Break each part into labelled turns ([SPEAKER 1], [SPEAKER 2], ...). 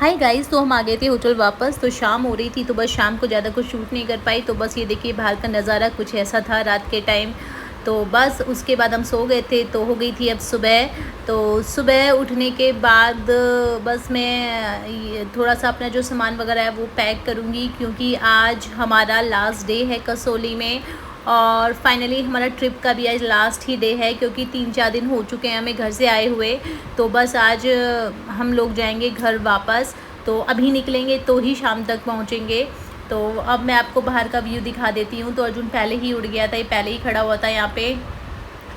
[SPEAKER 1] Hi guys, तो हम आ गए थे होटल वापस। तो शाम हो रही थी, तो बस शाम को ज़्यादा कुछ शूट नहीं कर पाई। तो बस ये देखिए बाहर का नज़ारा कुछ ऐसा था रात के टाइम। तो बस उसके बाद हम सो गए थे, तो हो गई थी अब सुबह। तो सुबह उठने के बाद बस मैं थोड़ा सा अपना जो सामान वगैरह है वो पैक करूँगी, क्योंकि आज हमारा लास्ट डे है कसौली में। और फाइनली हमारा ट्रिप का भी आज लास्ट ही डे है, क्योंकि 3-4 दिन हो चुके हैं हमें घर से आए हुए। तो बस आज हम लोग जाएंगे घर वापस। तो अभी निकलेंगे तो ही शाम तक पहुंचेंगे। तो अब मैं आपको बाहर का व्यू दिखा देती हूँ। तो अर्जुन पहले ही उड़ गया था, ये पहले ही खड़ा हुआ था यहाँ पे।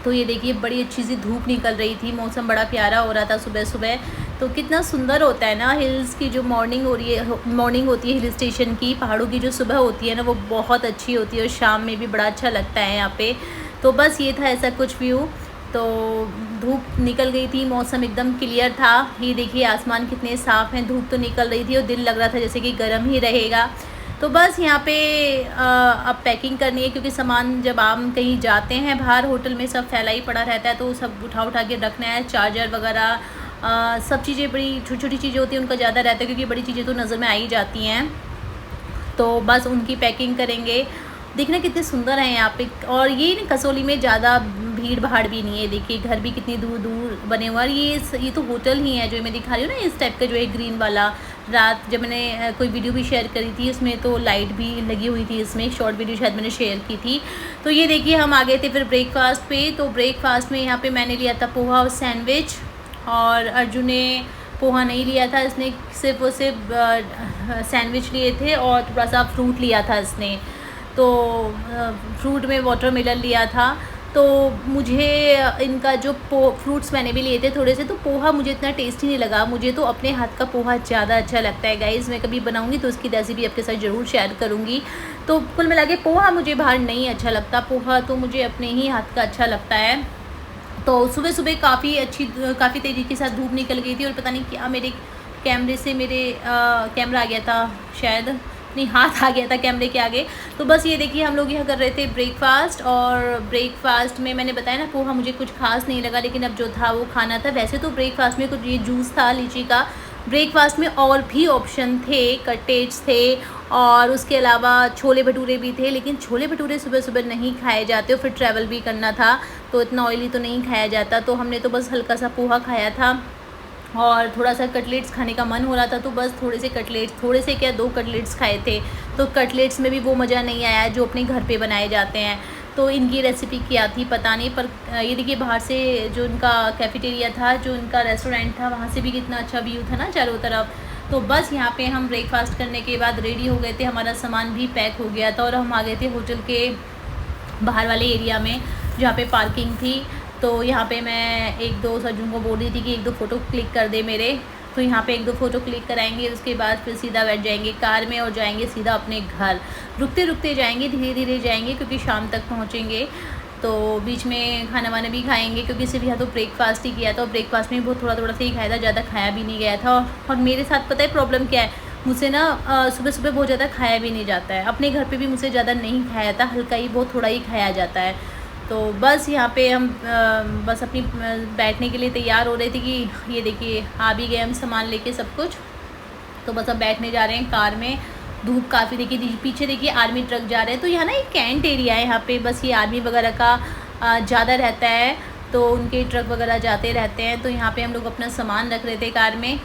[SPEAKER 1] तो ये देखिए बड़ी अच्छी सी धूप निकल रही थी, मौसम बड़ा प्यारा हो रहा था सुबह सुबह। तो कितना सुंदर होता है ना, हिल्स की जो मॉर्निंग हो रही है, मॉर्निंग होती है हिल स्टेशन की, पहाड़ों की जो सुबह होती है ना, वो बहुत अच्छी होती है। और शाम में भी बड़ा अच्छा लगता है यहाँ पे। तो बस ये था ऐसा कुछ व्यू। तो धूप निकल गई थी, मौसम एकदम क्लियर था। ये देखिए आसमान कितने साफ़ हैं, धूप तो निकल रही थी और दिन लग रहा था जैसे कि गर्म ही रहेगा। तो बस यहाँ पे अब पैकिंग करनी है, क्योंकि सामान जब आप कहीं जाते हैं बाहर, होटल में सब फैला ही पड़ा रहता है, तो सब उठा उठा के रखना है। चार्जर वगैरह सब चीज़ें, बड़ी छोटी छोटी चीज़ें होती हैं उनका ज़्यादा रहता है, क्योंकि बड़ी चीज़ें तो नज़र में आ ही जाती हैं। तो बस उनकी पैकिंग करेंगे। देखना कितने सुंदर हैं यहाँ पे। और ये ना कसौली में ज़्यादा भीड़ भाड़ भी नहीं है। देखिए घर भी कितनी दूर दूर बने हुए हैं। और ये तो होटल ही है जो मैं दिखा रही हूँ ना, इस टाइप का जो है ग्रीन वाला। रात जब मैंने कोई वीडियो भी शेयर करी थी, उसमें तो लाइट भी लगी हुई थी, इसमें शॉर्ट वीडियो शायद मैंने शेयर की थी। तो ये देखिए हम आ गए थे फिर ब्रेकफास्ट पे। तो ब्रेकफास्ट में यहाँ पे मैंने लिया था पोहा और सैंडविच, और अर्जुन ने पोहा नहीं लिया था, इसने सिर्फ और सिर्फ सैंडविच लिए थे और थोड़ा सा फ्रूट लिया था इसने। तो फ्रूट में वाटरमेलन लिया था। तो मुझे इनका जो फ्रूट्स मैंने भी लिए थे थोड़े से, तो पोहा मुझे इतना टेस्टी नहीं लगा। मुझे तो अपने हाथ का पोहा ज़्यादा अच्छा लगता है गाइज़। मैं कभी बनाऊंगी तो उसकी रेसिपी आपके साथ ज़रूर शेयर करूंगी। तो कुल मिला के पोहा मुझे बाहर नहीं अच्छा लगता, पोहा तो मुझे अपने ही हाथ का अच्छा लगता है। तो सुबह सुबह काफ़ी तेज़ी के साथ धूप निकल गई थी, और पता नहीं क्या मेरे कैमरे से कैमरा आ गया था, शायद नहीं हाथ आ गया था कैमरे के आगे। तो बस ये देखिए हम लोग यहाँ कर रहे थे ब्रेकफास्ट। और ब्रेकफास्ट में मैंने बताया ना पोहा मुझे कुछ खास नहीं लगा, लेकिन अब जो था वो खाना था। वैसे तो ब्रेकफास्ट में कुछ ये जूस था लीची का। ब्रेकफास्ट में और भी ऑप्शन थे, कटेज थे, और उसके अलावा छोले भटूरे भी थे। लेकिन छोले भटूरे सुबह सुबह नहीं खाए जाते, और फिर ट्रैवल भी करना था, तो इतना ऑयली तो नहीं खाया जाता। तो हमने तो बस हल्का सा पोहा खाया था, और थोड़ा सा कटलेट्स खाने का मन हो रहा था, तो बस थोड़े से कटलेट्स, थोड़े से क्या 2 कटलेट्स खाए थे। तो कटलेट्स में भी वो मज़ा नहीं आया जो अपने घर पे बनाए जाते हैं। तो इनकी रेसिपी क्या थी पता नहीं, पर ये देखिए बाहर से जो इनका कैफेटेरिया था, जो इनका रेस्टोरेंट था, वहाँ से भी कितना अच्छा व्यू था ना चारों तरफ। तो बस यहाँ पे हम ब्रेकफास्ट करने के बाद रेडी हो गए थे, हमारा सामान भी पैक हो गया था, और हम आ गए थे होटल के बाहर वाले एरिया में जहाँ पे पार्किंग थी। तो यहाँ पे मैं 1-2 अर्जुन को बोल रही थी कि 1-2 फ़ोटो क्लिक कर दे मेरे। तो यहाँ पे 1-2 फ़ोटो क्लिक कराएंगे, उसके बाद फिर सीधा बैठ जाएंगे कार में और जाएंगे सीधा अपने घर। रुकते रुकते जाएंगे, धीरे धीरे जाएंगे, क्योंकि शाम तक पहुँचेंगे। तो बीच में खाना वाना भी खाएंगे, क्योंकि सिर्फ यहाँ तो ब्रेकफास्ट ही किया था, और ब्रेकफास्ट में बहुत थोड़ा थोड़ा सा ही खाया था, ज़्यादा खाया भी नहीं गया था। और मेरे साथ पता है प्रॉब्लम क्या है, मुझसे ना सुबह सुबह बहुत ज़्यादा खाया भी नहीं जाता है। अपने घर पे भी मुझसे ज़्यादा नहीं खाया जाता, हल्का ही बहुत थोड़ा ही खाया जाता है। तो बस यहाँ पे हम बस अपनी बैठने के लिए तैयार हो रहे थे कि ये देखिए आ भी गए हम सामान लेके सब कुछ। तो बस अब बैठने जा रहे हैं कार में। धूप काफ़ी देखिए, पीछे देखिए आर्मी ट्रक जा रहे हैं। तो यहाँ ना एक कैंट एरिया है, यहाँ पे बस ये आर्मी वगैरह का ज़्यादा रहता है, तो उनके ट्रक वगैरह जाते रहते हैं। तो यहाँ पे हम लोग अपना सामान रख रहे थे कार में,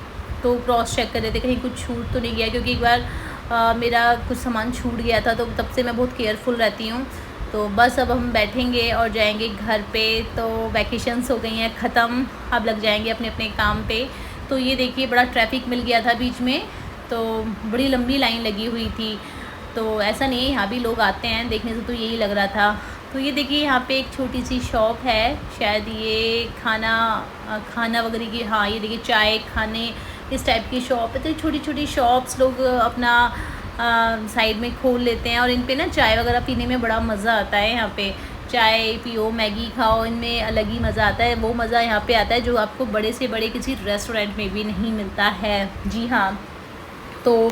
[SPEAKER 1] तो क्रॉस चेक कर रहे थे कहीं कुछ छूट तो नहीं गया, क्योंकि एक बार मेरा कुछ सामान छूट गया था, तो तब से मैं बहुत केयरफुल रहती हूँ। तो बस अब हम बैठेंगे और जाएंगे घर पे। तो वैकेशंस हो गई हैं ख़त्म, अब लग जाएंगे अपने अपने काम पे। तो ये देखिए बड़ा ट्रैफिक मिल गया था बीच में, तो बड़ी लंबी लाइन लगी हुई थी। तो ऐसा नहीं है, यहाँ भी लोग आते हैं, देखने से तो यही लग रहा था। तो ये देखिए यहाँ पे एक छोटी सी शॉप है, शायद ये खाना वगैरह की, हाँ ये देखिए चाय खाने इस टाइप की शॉप है। तो छोटी छोटी शॉप्स लोग अपना साइड में खोल लेते हैं, और इन पे ना चाय वगैरह पीने में बड़ा मज़ा आता है। यहाँ पे चाय पियो, मैगी खाओ, इनमें अलग ही मज़ा आता है। वो मज़ा यहाँ पे आता है जो आपको बड़े से बड़े किसी रेस्टोरेंट में भी नहीं मिलता है। जी हाँ। तो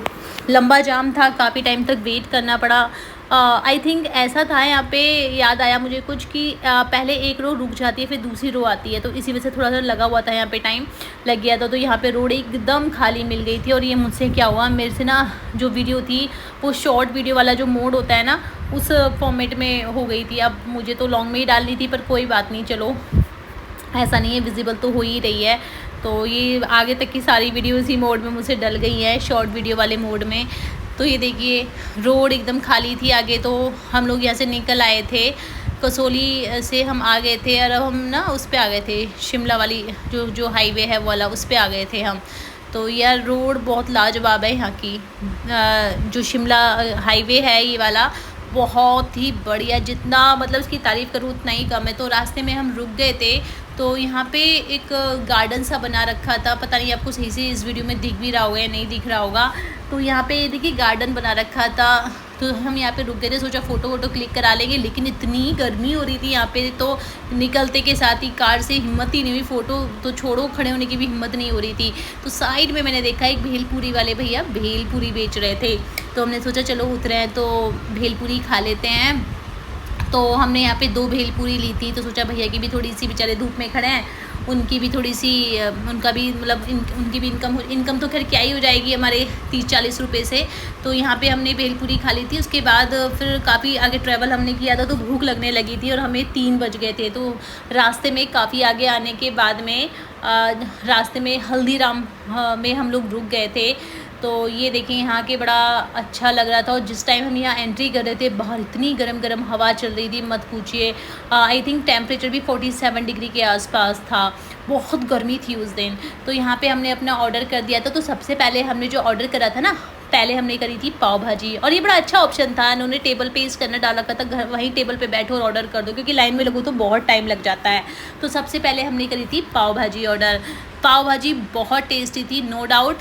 [SPEAKER 1] लंबा जाम था, काफ़ी टाइम तक वेट करना पड़ा, आई थिंक ऐसा था यहाँ पे, याद आया मुझे कुछ कि पहले एक रो रुक जाती है फिर दूसरी रो आती है, तो इसी वजह से थोड़ा सा लगा हुआ था, यहाँ पे टाइम लग गया था। तो यहाँ पे रोड एकदम खाली मिल गई थी। और ये मुझसे क्या हुआ, मेरे से ना जो वीडियो थी वो शॉर्ट वीडियो वाला जो मोड होता है ना, उस फॉर्मेट में हो गई थी। अब मुझे तो लॉन्ग में ही डालनी थी, पर कोई बात नहीं, चलो ऐसा नहीं है, विजिबल तो हो ही रही है। तो ये आगे तक की सारी वीडियो इसी मोड में मुझसे डल गई है, शॉर्ट वीडियो वाले मोड में। तो ये देखिए रोड एकदम खाली थी आगे। तो हम लोग यहाँ से निकल आए थे, कसोली से हम आ गए थे, और अब हम ना उस पे आ गए थे, शिमला वाली जो हाईवे है वो वाला, उस पे आ गए थे हम। तो यार रोड बहुत लाजवाब है यहाँ की। जो शिमला हाईवे है ये वाला, बहुत ही बढ़िया, जितना मतलब इसकी तारीफ़ करूँ उतना ही कम है। तो रास्ते में हम रुक गए थे, तो यहाँ पे एक गार्डन सा बना रखा था, पता नहीं आपको सही से इस वीडियो में दिख भी रहा होगा या नहीं दिख रहा होगा। तो यहाँ पे देखिए गार्डन बना रखा था, तो हम यहाँ पे रुक गए थे, सोचा फ़ोटो वोटो क्लिक करा लेंगे, लेकिन इतनी गर्मी हो रही थी यहाँ पे, तो निकलते के साथ ही कार से हिम्मत ही नहीं हुई, फ़ोटो तो छोड़ो, खड़े होने की भी हिम्मत नहीं हो रही थी। तो साइड में मैंने देखा एक भेलपूरी वाले भैया भेलपूरी बेच रहे थे, तो हमने सोचा चलो उतरे हैं तो भेलपूरी खा लेते हैं। तो हमने यहाँ पे 2 भेलपूरी ली थी, तो सोचा भैया की भी थोड़ी सी, बेचारे धूप में खड़े हैं, उनकी भी थोड़ी सी, उनका भी मतलब उनकी भी इनकम तो खैर क्या ही हो जाएगी हमारे 30-40 रुपये से। तो यहाँ पे हमने भेलपूरी खा ली थी। उसके बाद फिर काफ़ी आगे ट्रैवल हमने किया था, तो भूख लगने लगी थी और हमें 3 बज गए थे। तो रास्ते में काफ़ी आगे आने के बाद में रास्ते में हल्दीराम में हम लोग रुक गए थे। तो ये देखें यहाँ के बड़ा अच्छा लग रहा था। और जिस टाइम हम यहाँ एंट्री कर रहे थे, बाहर इतनी गर्म गर्म हवा चल रही थी, मत पूछिए। आई थिंक टेम्परेचर भी 47 डिग्री के आसपास था, बहुत गर्मी थी उस दिन। तो यहाँ पे हमने अपना ऑर्डर कर दिया था। तो सबसे पहले हमने जो ऑर्डर करा था ना, पहले हमने करी थी पाव भाजी, और ये बड़ा अच्छा ऑप्शन था, उन्होंने टेबल पे स्कैनर डाला था, घर वहीं टेबल पे बैठो और ऑर्डर कर दो, क्योंकि लाइन में लगो तो बहुत टाइम लग जाता है। तो सबसे पहले हमने करी थी पाव भाजी ऑर्डर। पाव भाजी बहुत टेस्टी थी, नो डाउट।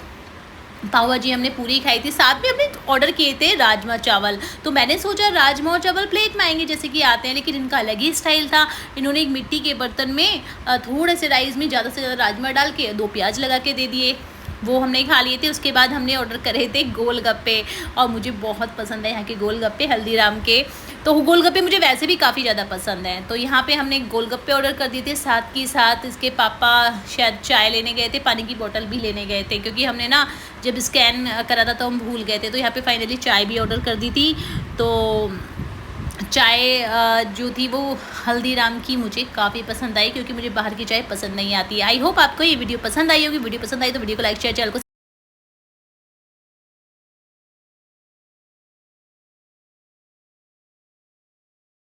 [SPEAKER 1] पाव भाजी हमने पूरी खाई थी, साथ में हमने ऑर्डर किए थे राजमा चावल। तो मैंने सोचा राजमा और चावल प्लेट में आएंगे जैसे कि आते हैं, लेकिन इनका अलग ही स्टाइल था। इन्होंने एक मिट्टी के बर्तन में थोड़े से राइस में ज़्यादा से ज़्यादा राजमा डाल के 2 प्याज लगा के दे दिए, वो हमने खा लिए थे। उसके बाद हमने ऑर्डर करे थे गोलगप्पे, और मुझे बहुत पसंद है यहाँ के गोलगप्पे हल्दीराम के। तो गोलगप्पे मुझे वैसे भी काफ़ी ज़्यादा पसंद हैं। तो यहाँ पे हमने गोलगप्पे ऑर्डर कर दिए थे, साथ ही साथ इसके पापा शायद चाय लेने गए थे, पानी की बोतल भी लेने गए थे, क्योंकि हमने ना जब स्कैन करा था तो हम भूल गए थे। तो यहाँ पे फाइनली चाय भी ऑर्डर कर दी थी। तो चाय जो थी वो हल्दीराम की मुझे काफ़ी पसंद आई, क्योंकि मुझे बाहर की चाय पसंद नहीं आती। आई होप आपको ये वीडियो पसंद आई होगी। वीडियो पसंद आई तो वीडियो को लाइक शेयर, चैनल को